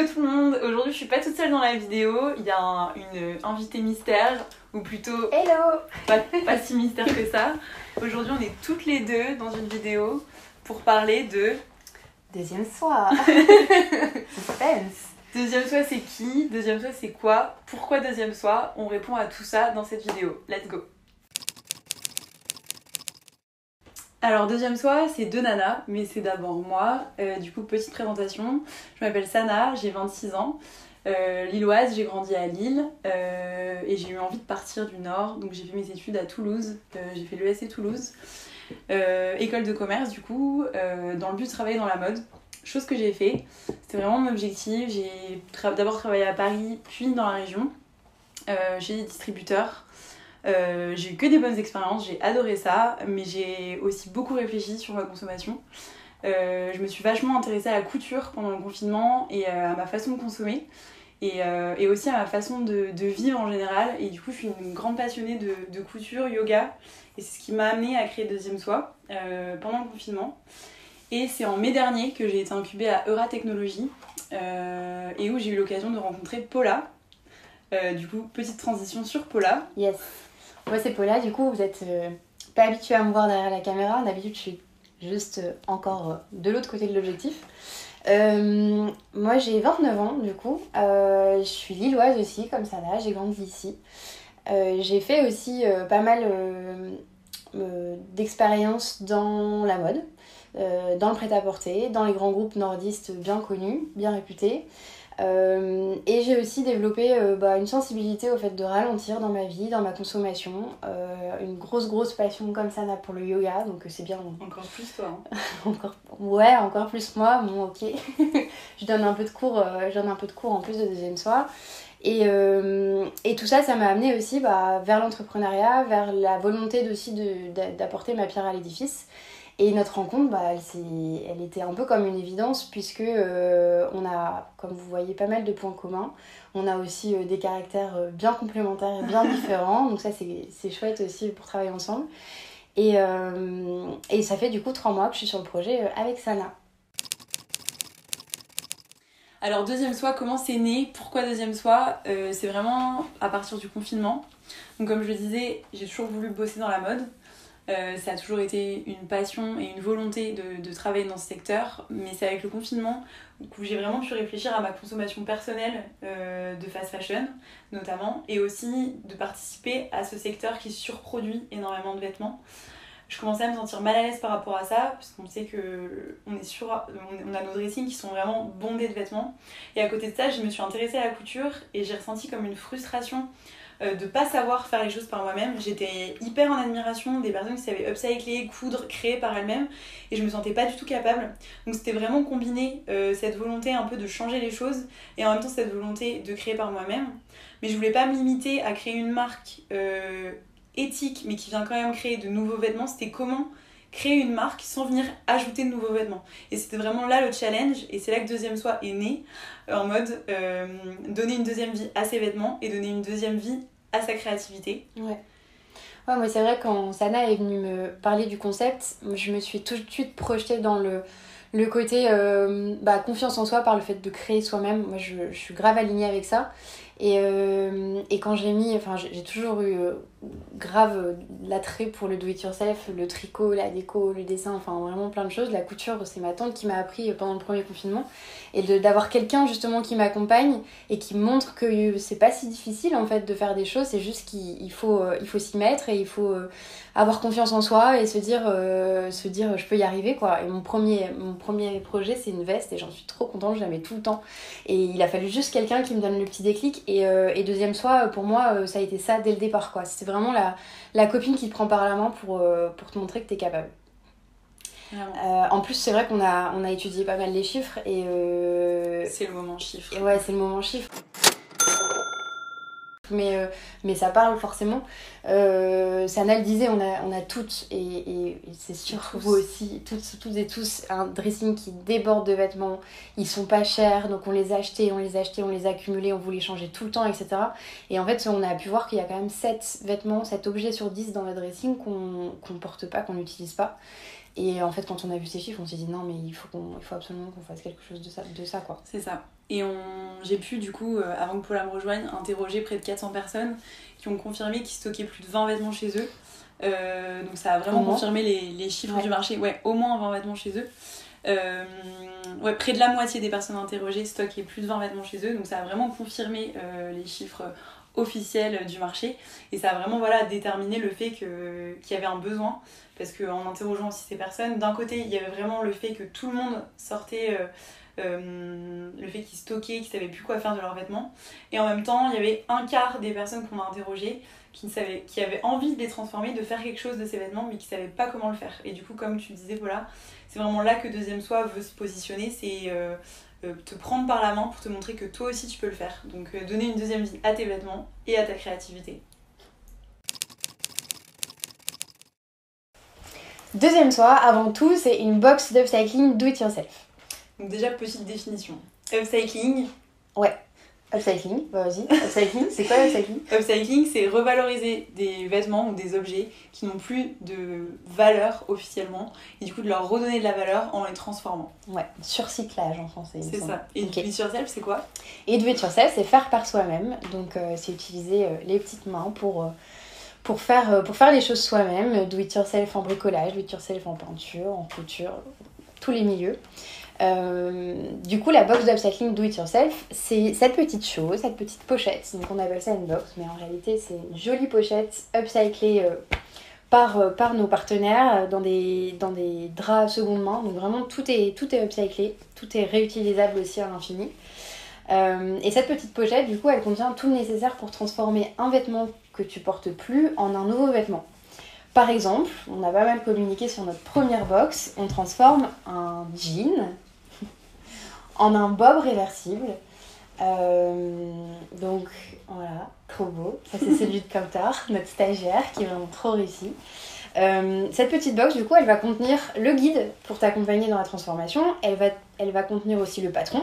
Hello tout le monde, aujourd'hui je suis pas toute seule dans la vidéo, il y a une invitée mystère, ou plutôt Hello. pas si mystère que ça. Aujourd'hui on est toutes les deux dans une vidéo pour parler de... Deuxième soir. Suspense. Deuxième soir c'est qui? Deuxième soir c'est quoi? Pourquoi deuxième soir? On répond à tout ça dans cette vidéo. Let's go! Alors deuxième soir c'est deux nanas, mais c'est d'abord moi. Du coup petite présentation, je m'appelle Sana, j'ai 26 ans. Lilloise, j'ai grandi à Lille et j'ai eu envie de partir du Nord, donc j'ai fait mes études à Toulouse, j'ai fait l'ESC Toulouse, école de commerce du coup, dans le but de travailler dans la mode, chose que j'ai fait, c'était vraiment mon objectif. J'ai d'abord travaillé à Paris, puis dans la région, chez des distributeurs. J'ai eu que des bonnes expériences, j'ai adoré ça, mais j'ai aussi beaucoup réfléchi sur ma consommation. Je me suis vachement intéressée à la couture pendant le confinement et à ma façon de consommer et aussi à ma façon de vivre en général. Et du coup, je suis une grande passionnée de couture, yoga, et c'est ce qui m'a amenée à créer Deuxième Soi pendant le confinement. Et c'est en mai dernier que j'ai été incubée à Eura Technologies et où j'ai eu l'occasion de rencontrer Paula. Du coup, petite transition sur Paula. Yes. Moi c'est Paula, du coup vous êtes pas habitué à me voir derrière la caméra. D'habitude je suis juste encore de l'autre côté de l'objectif. Moi j'ai 29 ans du coup. Je suis lilloise aussi comme ça là, j'ai grandi ici. J'ai fait aussi pas mal d'expériences dans la mode, dans le prêt-à-porter, dans les grands groupes nordistes bien connus, bien réputés. Et j'ai aussi développé une sensibilité au fait de ralentir dans ma vie, dans ma consommation, une grosse passion comme ça pour le yoga, donc c'est bien. Encore plus toi. Hein. Encore plus moi, bon ok. je donne un peu de cours en plus de Deuxième Soir. Et tout ça m'a amené aussi vers l'entrepreneuriat, vers la volonté aussi d'apporter ma pierre à l'édifice. Et notre rencontre, elle était un peu comme une évidence puisque on a, comme vous voyez, pas mal de points communs. On a aussi des caractères bien complémentaires et bien différents. Donc ça, c'est chouette aussi pour travailler ensemble. Et ça fait du coup 3 mois que je suis sur le projet avec Sana. Alors Deuxième Soi, comment c'est né? Pourquoi Deuxième Soi? C'est vraiment à partir du confinement. Donc comme je le disais, j'ai toujours voulu bosser dans la mode. Ça a toujours été une passion et une volonté de travailler dans ce secteur, mais c'est avec le confinement où j'ai vraiment pu réfléchir à ma consommation personnelle de fast fashion notamment, et aussi de participer à ce secteur qui surproduit énormément de vêtements. Je commençais à me sentir mal à l'aise par rapport à ça, parce qu'on sait qu'on on a nos dressings qui sont vraiment bondés de vêtements, et à côté de ça je me suis intéressée à la couture et j'ai ressenti comme une frustration de pas savoir faire les choses par moi-même. J'étais hyper en admiration des personnes qui savaient upcycler, coudre, créer par elles-mêmes, et je me sentais pas du tout capable. Donc c'était vraiment combiner cette volonté un peu de changer les choses et en même temps cette volonté de créer par moi-même. Mais je voulais pas me limiter à créer une marque éthique mais qui vient quand même créer de nouveaux vêtements. C'était comment créer une marque sans venir ajouter de nouveaux vêtements. Et c'était vraiment là le challenge, et c'est là que Deuxième Soi est né, en mode donner une deuxième vie à ses vêtements et donner une deuxième vie à sa créativité. Ouais, moi c'est vrai, quand Sana est venue me parler du concept, je me suis tout de suite projetée dans le côté confiance en soi par le fait de créer soi-même. Moi je suis grave alignée avec ça. Et quand j'ai toujours eu grave l'attrait pour le do-it-yourself, le tricot, la déco, le dessin, enfin vraiment plein de choses. La couture, c'est ma tante qui m'a appris pendant le premier confinement. Et d'avoir quelqu'un justement qui m'accompagne et qui me montre que c'est pas si difficile en fait de faire des choses, c'est juste qu'il faut s'y mettre et il faut avoir confiance en soi et se dire je peux y arriver quoi. Et mon premier projet, c'est une veste et j'en suis trop contente, je la mets tout le temps. Et il a fallu juste quelqu'un qui me donne le petit déclic. Et Deuxième Soi, pour moi, ça a été ça dès le départ quoi. C'était vraiment la copine qui te prend par la main pour te montrer que t'es capable. En plus c'est vrai qu'on a étudié pas mal les chiffres et c'est le moment chiffre. Et ouais, c'est le moment chiffre. Mais ça parle forcément. Sana le disait, on a toutes, et c'est sûr que vous aussi, toutes et tous, un dressing qui déborde de vêtements. Ils sont pas chers, donc on les a achetés, on les a accumulés, on voulait changer tout le temps, etc. Et en fait, on a pu voir qu'il y a quand même 7 vêtements, 7 objets sur 10 dans le dressing qu'on porte pas, qu'on n'utilise pas. Et en fait, quand on a vu ces chiffres, on s'est dit non, mais il faut absolument qu'on fasse quelque chose de ça quoi. C'est ça. Et j'ai pu du coup, avant que Paula me rejoigne, interroger près de 400 personnes qui ont confirmé qu'ils stockaient plus de 20 vêtements chez eux. Donc ça a vraiment confirmé les chiffres du marché. Ouais, au moins 20 vêtements chez eux. Ouais, près de la moitié des personnes interrogées stockaient plus de 20 vêtements chez eux. Donc ça a vraiment confirmé les chiffres officiels du marché. Et ça a vraiment déterminé le fait qu'il y avait un besoin. Parce qu'en interrogeant aussi ces personnes, d'un côté, il y avait vraiment le fait que tout le monde sortait... le fait qu'ils stockaient, qu'ils savaient plus quoi faire de leurs vêtements, et en même temps il y avait un quart des personnes qu'on a interrogées qui avaient envie de les transformer, de faire quelque chose de ces vêtements, mais qui savaient pas comment le faire. Et du coup, comme tu disais, voilà, c'est vraiment là que Deuxième Soi veut se positionner, c'est te prendre par la main pour te montrer que toi aussi tu peux le faire. Donc donner une deuxième vie à tes vêtements et à ta créativité. Deuxième Soi, avant tout, c'est une box d'upcycling do it yourself. Donc déjà, petite définition. Upcycling. Ouais. Upcycling, vas-y. Upcycling, c'est quoi upcycling ? Upcycling, c'est revaloriser des vêtements ou des objets qui n'ont plus de valeur officiellement, et du coup de leur redonner de la valeur en les transformant. Ouais, surcyclage en français. C'est ça. Et do it yourself, c'est quoi ? Et do it yourself, c'est faire par soi-même. Donc c'est utiliser les petites mains pour faire les choses soi-même. Do it yourself en bricolage, do it yourself en peinture, en couture, tous les milieux. Du coup, la box d'upcycling do it yourself, c'est cette petite chose, cette petite pochette. Donc on appelle ça une box, mais en réalité c'est une jolie pochette upcyclée par nos partenaires dans des draps seconde main. Donc vraiment tout est upcyclé, tout est réutilisable aussi à l'infini. Et cette petite pochette, du coup, elle contient tout le nécessaire pour transformer un vêtement que tu portes plus en un nouveau vêtement. Par exemple, on a pas mal communiqué sur notre première box, on transforme un jean en un bob réversible. Donc voilà, trop beau. Ça c'est celui de Kautar, notre stagiaire, qui est vraiment trop réussi. Cette petite box, du coup, elle va contenir le guide pour t'accompagner dans la transformation. Elle va contenir aussi le patron,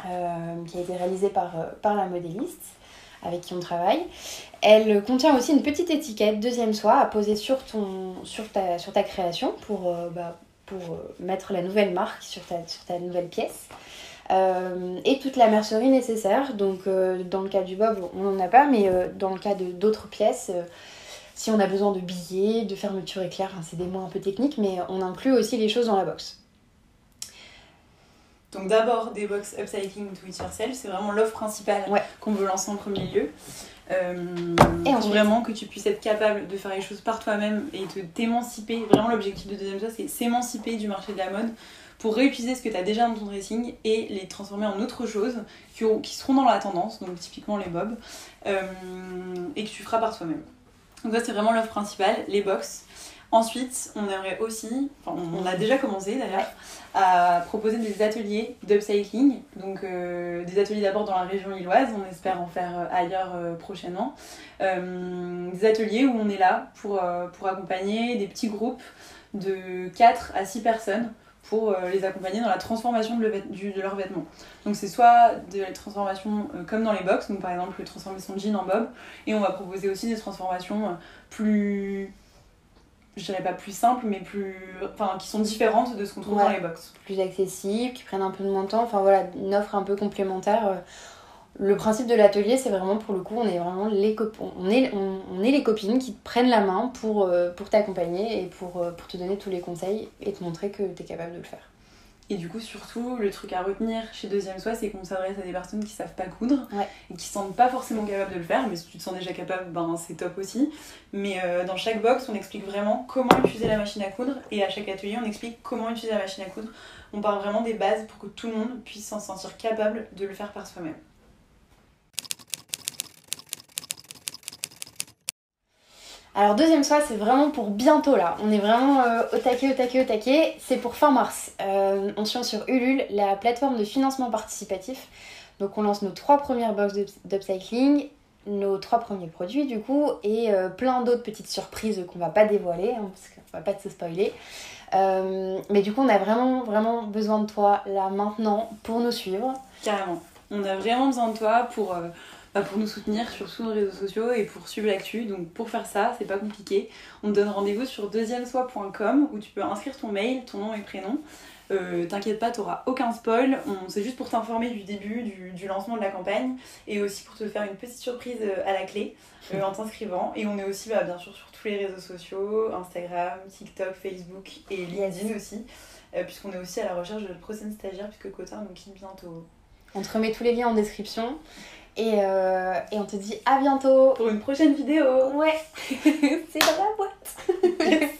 qui a été réalisé par la modéliste avec qui on travaille. Elle contient aussi une petite étiquette Deuxième Soi à poser sur ta création pour mettre la nouvelle marque sur ta nouvelle pièce. Et toute la mercerie nécessaire. Donc dans le cas du bob, on n'en a pas, mais dans le cas d'autres pièces, si on a besoin de billets, de fermeture éclair, c'est des mots un peu techniques, mais on inclut aussi les choses dans la box. Donc d'abord, des box upcycling do it yourself, c'est vraiment l'offre principale qu'on veut lancer en premier lieu. Et ensuite, vraiment que tu puisses être capable de faire les choses par toi-même et de t'émanciper. Vraiment, l'objectif de Deuxième Soi, c'est s'émanciper du marché de la mode pour réutiliser ce que tu as déjà dans ton dressing et les transformer en autre chose qui seront dans la tendance, donc typiquement les bobs, et que tu feras par toi-même. Donc ça, c'est vraiment l'offre principale, les box. Ensuite, on aimerait aussi, on a déjà commencé d'ailleurs, à proposer des ateliers d'upcycling. Donc des ateliers d'abord dans la région lilloise, on espère en faire ailleurs prochainement. Des ateliers où on est là pour accompagner des petits groupes de 4 à 6 personnes pour les accompagner dans la transformation de leurs vêtements. Donc c'est soit de la transformation comme dans les box, donc par exemple transformer son jean en bob, et on va proposer aussi des transformations plus... je dirais pas plus simples, mais qui sont différentes de ce qu'on trouve dans les box. Plus accessibles, qui prennent un peu de moins de temps, enfin voilà, une offre un peu complémentaire. Le principe de l'atelier, c'est vraiment, pour le coup, on est vraiment on est les copines qui te prennent la main pour t'accompagner et pour te donner tous les conseils et te montrer que tu es capable de le faire. Et du coup, surtout, le truc à retenir chez Deuxième Soi, c'est qu'on s'adresse à des personnes qui savent pas coudre et qui se sentent pas forcément capables de le faire, mais si tu te sens déjà capable, c'est top aussi. Mais dans chaque box, on explique vraiment comment utiliser la machine à coudre, et à chaque atelier, on explique comment utiliser la machine à coudre. On part vraiment des bases pour que tout le monde puisse s'en sentir capable de le faire par soi-même. Alors Deuxième Soi, c'est vraiment pour bientôt là. On est vraiment au taquet. C'est pour fin mars. On se lance sur Ulule, la plateforme de financement participatif. Donc on lance nos 3 premières boxes d'upcycling, nos 3 premiers produits du coup, et plein d'autres petites surprises qu'on va pas dévoiler, parce qu'on va pas te spoiler. Mais du coup, on a vraiment besoin de toi là maintenant pour nous suivre. Carrément. On a vraiment besoin de toi pour pour nous soutenir sur tous nos réseaux sociaux et pour suivre l'actu. Donc pour faire ça, c'est pas compliqué. On te donne rendez-vous sur deuxièmesoi.com où tu peux inscrire ton mail, ton nom et prénom. T'inquiète pas, t'auras aucun spoil. C'est juste pour t'informer du début, du lancement de la campagne et aussi pour te faire une petite surprise à la clé en t'inscrivant. Et on est aussi bien sûr sur tous les réseaux sociaux, Instagram, TikTok, Facebook et LinkedIn aussi, puisqu'on est aussi à la recherche de notre prochaine stagiaire puisque Cotard nous quitte bientôt. On te remet tous les liens en description et on te dit à bientôt pour une prochaine vidéo. Ouais, c'est dans la boîte.